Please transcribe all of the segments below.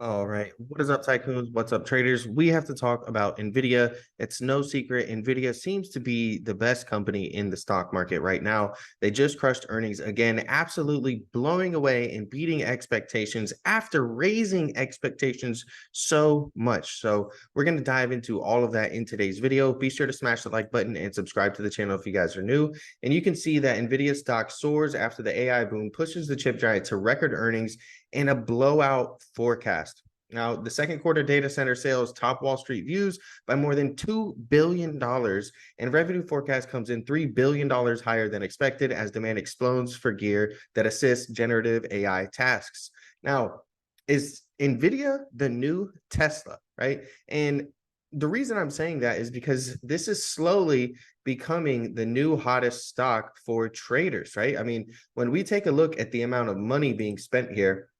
All right. What is up, tycoons? What's up, traders? We have to talk about Nvidia. It's no secret. Nvidia seems to be the best company in the stock market right now. They just crushed earnings again, absolutely blowing away and beating expectations after raising expectations so much. So, we're going to dive into all of that in today's video. Be sure to smash the like button and subscribe to the channel if you guys are new. And you can see that Nvidia stock soars after the AI boom pushes the chip giant to record earnings and a blowout forecast. Now, the second quarter data center sales top Wall Street views by more than $2 billion, and revenue forecast comes in $3 billion higher than expected as demand explodes for gear that assists generative AI tasks. Now, is NVIDIA the new Tesla, right? And the reason I'm saying that is because this is slowly becoming the new hottest stock for traders, right? I mean, when we take a look at the amount of money being spent here,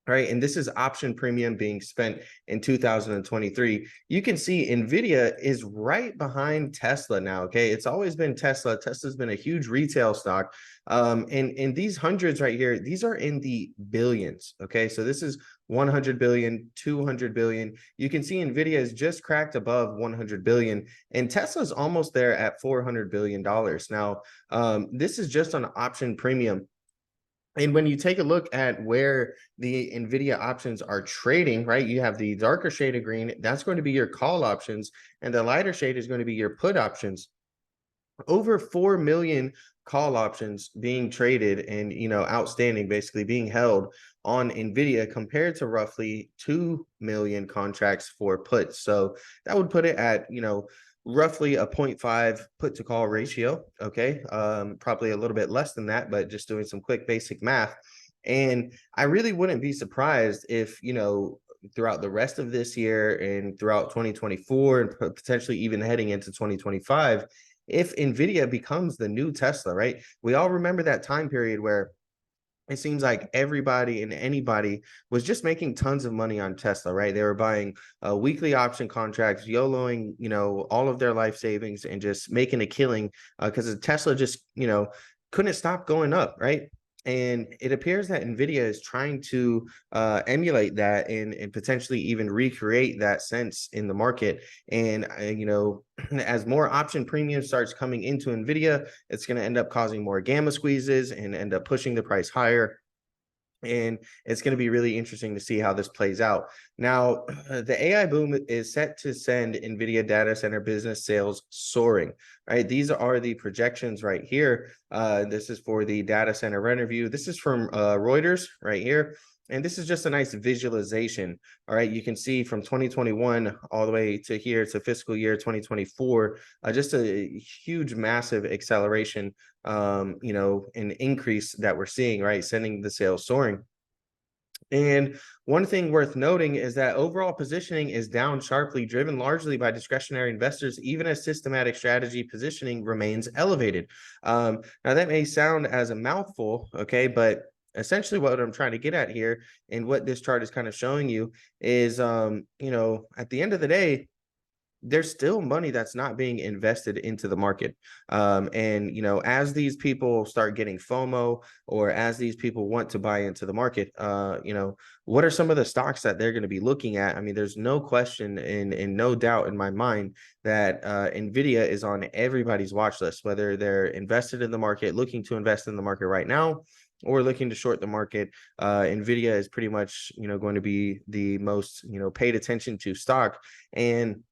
right? And this is option premium being spent in 2023. You can see Nvidia is right behind Tesla now. Okay. It's always been Tesla. Tesla's been a huge retail stock. And these hundreds right here, these are in the billions. Okay. So this is 100 billion, 200 billion. You can see Nvidia has just cracked above 100 billion, and Tesla's almost there at $400 billion. Now, this is just on option premium. And when you take a look at where the NVIDIA options are trading, right, you have the darker shade of green, that's going to be your call options, and the lighter shade is going to be your put options. Over 4 million call options being traded and, outstanding, basically being held on NVIDIA compared to roughly 2 million contracts for puts. So that would put it at, roughly a 0.5 put to call ratio. Okay. Probably a little bit less than that, but just doing some quick basic math. And I really wouldn't be surprised if, throughout the rest of this year and throughout 2024 and potentially even heading into 2025, if Nvidia becomes the new Tesla, right? We all remember that time period where it seems like everybody and anybody was just making tons of money on Tesla, right? They were buying weekly option contracts, YOLOing, all of their life savings and just making a killing because Tesla just, couldn't stop going up, right? And it appears that Nvidia is trying to emulate that and potentially even recreate that sense in the market. And, as more option premium starts coming into Nvidia, it's going to end up causing more gamma squeezes and end up pushing the price higher. And it's going to be really interesting to see how this plays out. Now, the AI boom is set to send NVIDIA data center business sales soaring, right? These are the projections right here. This is for the data center review. This is from Reuters right here. And this is just a nice visualization. All right. You can see from 2021 all the way to here to fiscal year 2024, just a huge, massive acceleration, an increase that we're seeing, right? Sending the sales soaring. And one thing worth noting is that overall positioning is down sharply, driven largely by discretionary investors, even as systematic strategy positioning remains elevated. Now, that may sound as a mouthful, okay, but essentially what I'm trying to get at here and what this chart is kind of showing you is, at the end of the day, there's still money that's not being invested into the market. And, as these people start getting FOMO or as these people want to buy into the market, what are some of the stocks that they're going to be looking at? I mean, there's no question and no doubt in my mind that NVIDIA is on everybody's watch list, whether they're invested in the market, looking to invest in the market right now, or looking to short the market. Nvidia is pretty much, going to be the most, paid attention to stock. And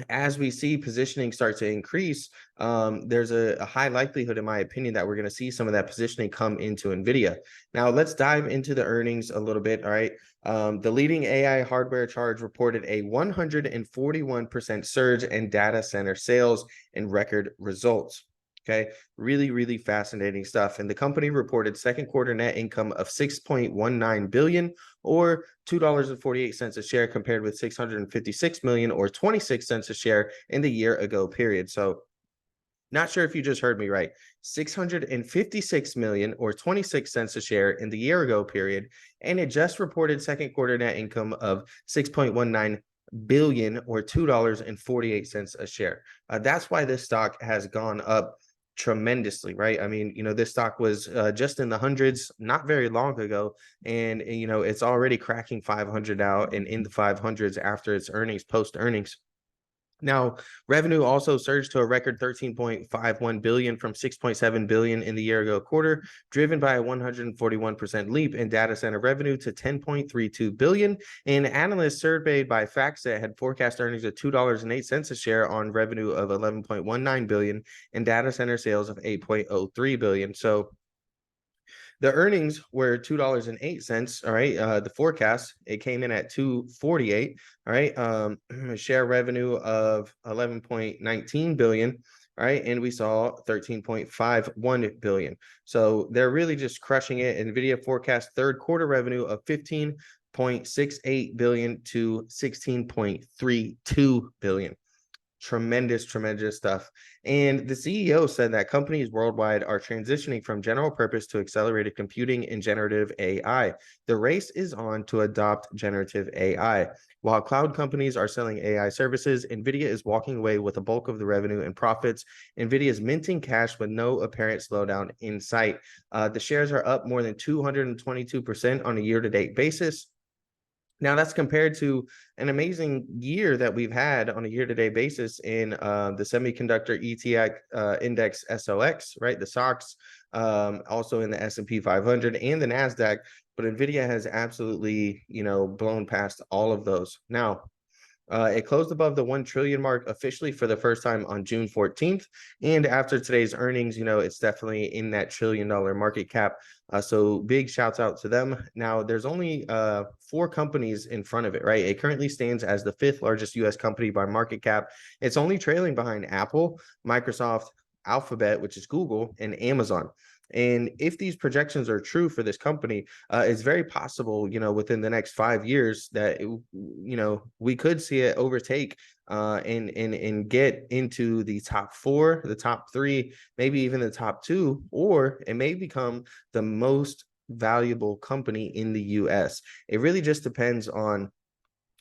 as we see positioning start to increase, there's a high likelihood, in my opinion, that we're going to see some of that positioning come into NVIDIA. Now, let's dive into the earnings a little bit. All right. The leading AI hardware charge reported a 141% surge in data center sales and record results. Okay, really, really fascinating stuff. And the company reported second quarter net income of 6.19 billion or $2.48 a share, compared with 656 million or 26 cents a share in the year ago period. So not sure if you just heard me right. 656 million or 26 cents a share in the year ago period. And it just reported second quarter net income of 6.19 billion or $2.48 a share. That's why this stock has gone up tremendously, right? I mean, this stock was just in the hundreds not very long ago, and it's already cracking 500 now and in the 500s after its earnings, post earnings. Now, revenue also surged to a record 13.51 billion from 6.7 billion in the year ago quarter, driven by a 141% leap in data center revenue to 10.32 billion. And analysts surveyed by FactSet had forecast earnings of $2.08 a share on revenue of 11.19 billion and data center sales of 8.03 billion. So the earnings were $2.08. All right. The forecast, it came in at 248. All right. Share revenue of 11.19 billion. All right. And we saw 13.51 billion. So they're really just crushing it. NVIDIA forecast third quarter revenue of 15.68 billion to 16.32 billion. Tremendous stuff. And the CEO said that companies worldwide are transitioning from general purpose to accelerated computing and generative AI. The race is on to adopt generative AI. While cloud companies are selling AI services, Nvidia is walking away with a bulk of the revenue and profits. Nvidia is minting cash with no apparent slowdown in sight. The shares are up more than 222% on a year-to-date basis. Now that's compared to an amazing year that we've had on a year-to-date basis in the semiconductor ETF index SOX, right? The SOX, also in the S&P 500 and the Nasdaq. But Nvidia has absolutely, blown past all of those. Now, it closed above the 1 trillion mark officially for the first time on June 14th. And after today's earnings, it's definitely in that $1 trillion market cap. So big shouts out to them. Now, there's only 4 companies in front of it, right? It currently stands as the 5th largest US company by market cap. It's only trailing behind Apple, Microsoft, Alphabet, which is Google, and Amazon. And if these projections are true for this company, it's very possible, within the next 5 years that, we could see it overtake and get into the top 4, the top 3, maybe even the top 2, or it may become the most valuable company in the US. It really just depends on,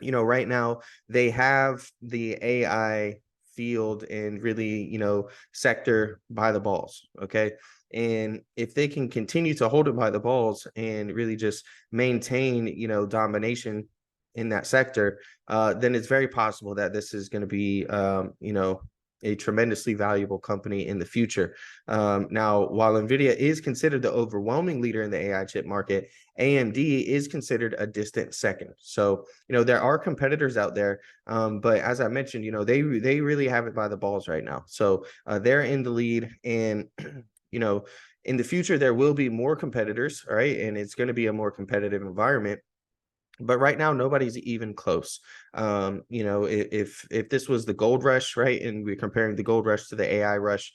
right now they have the AI field and really, sector by the balls. Okay. And if they can continue to hold it by the balls and really just maintain, domination in that sector, then it's very possible that this is going to be, a tremendously valuable company in the future. Now, while NVIDIA is considered the overwhelming leader in the AI chip market, AMD is considered a distant second. So, there are competitors out there, but as I mentioned, they really have it by the balls right now. So they're in the lead, and in the future there will be more competitors, all right, and it's going to be a more competitive environment. But right now, nobody's even close. If this was the gold rush, right, and we're comparing the gold rush to the AI rush,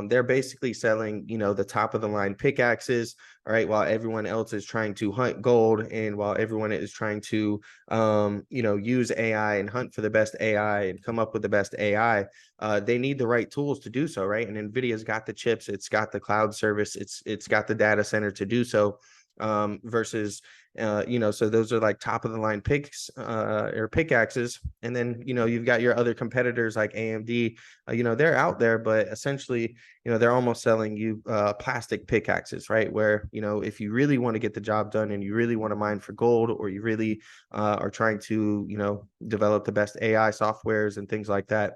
they're basically selling, the top of the line pickaxes, all right, while everyone else is trying to hunt gold, and while everyone is trying to, use AI and hunt for the best AI and come up with the best AI. They need the right tools to do so, right? And NVIDIA's got the chips, it's got the cloud service, it's got the data center to do so. Versus so those are like top of the line picks or pickaxes, and then you've got your other competitors like AMD. They're out there, but essentially they're almost selling you plastic pickaxes, right? Where if you really want to get the job done and you really want to mine for gold, or you really are trying to develop the best AI softwares and things like that,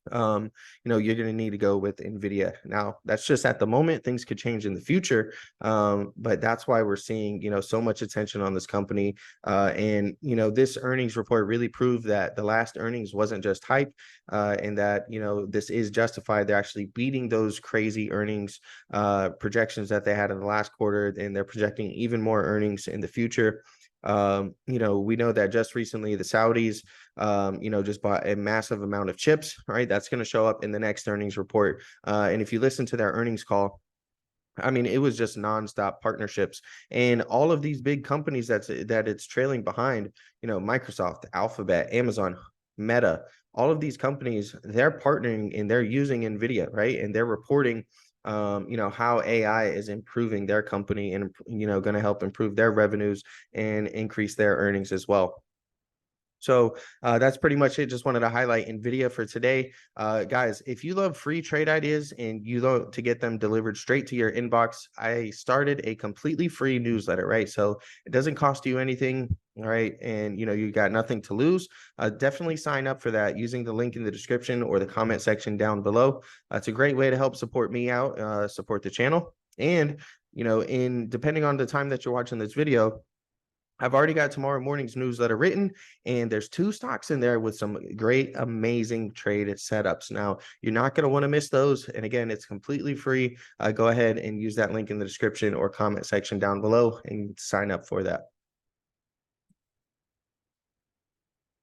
you're going to need to go with NVIDIA. Now, that's just at the moment. Things could change in the future, but that's why we're seeing so much attention on this company. And this earnings report really proved that the last earnings wasn't just hype, and that this is justified. They're actually beating those crazy earnings projections that they had in the last quarter, and they're projecting even more earnings in the future. We know that just recently the Saudis, just bought a massive amount of chips, right? That's going to show up in the next earnings report. And if you listen to their earnings call, I mean, it was just nonstop partnerships, and all of these big companies that it's trailing behind, Microsoft, Alphabet, Amazon, Meta, all of these companies, they're partnering and they're using NVIDIA, right? And they're reporting how AI is improving their company and going to help improve their revenues and increase their earnings as well. So that's pretty much it. Just wanted to highlight NVIDIA for today. Guys, if you love free trade ideas and you love to get them delivered straight to your inbox, I started a completely free newsletter, right? So it doesn't cost you anything, all right? And, you got nothing to lose. Definitely sign up for that using the link in the description or the comment section down below. It's a great way to help support me out, support the channel. And, depending on the time that you're watching this video, I've already got tomorrow morning's newsletter written, and there's 2 stocks in there with some great, amazing trade setups. Now, you're not going to want to miss those. And again, it's completely free. Go ahead and use that link in the description or comment section down below and sign up for that.